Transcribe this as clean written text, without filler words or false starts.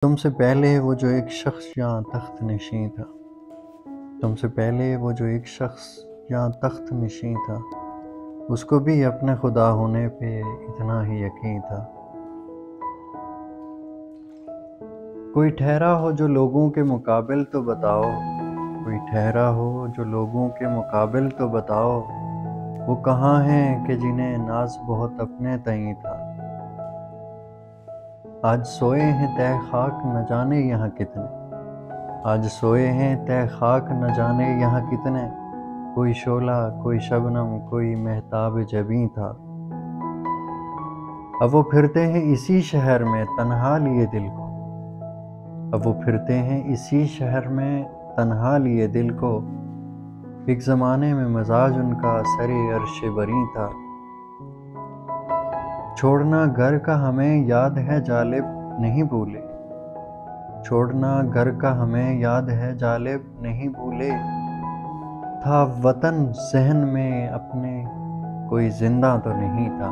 تم سے پہلے وہ جو ایک شخص یہاں تخت نشین تھا، تم سے پہلے وہ جو ایک شخص یہاں تخت نشین تھا، اس کو بھی اپنے خدا ہونے پہ اتنا ہی یقین تھا۔ کوئی ٹھہرا ہو جو لوگوں کے مقابل تو بتاؤ، کوئی ٹھہرا ہو جو لوگوں کے مقابل تو بتاؤ، وہ کہاں ہیں کہ جنہیں ناز بہت اپنے تئیں تھا۔ آج سوئے ہیں تہ خاک نہ جانے یہاں کتنے، آج سوئے ہیں تہ خاک نہ جانے یہاں کتنے، کوئی شعلہ کوئی شبنم کوئی مہتاب جبیں تھا۔ اب وہ پھرتے ہیں اسی شہر میں تنہا لیے دل کو، اب وہ پھرتے ہیں اسی شہر میں تنہا لیے دل کو، ایک زمانے میں مزاج ان کا سر عرش بریں تھا۔ چھوڑنا گھر کا ہمیں یاد ہے جالب نہیں بھولے، چھوڑنا گھر کا ہمیں یاد ہے جالب نہیں بھولے، تھا وطن ذہن میں اپنے کوئی زندہ تو نہیں تھا۔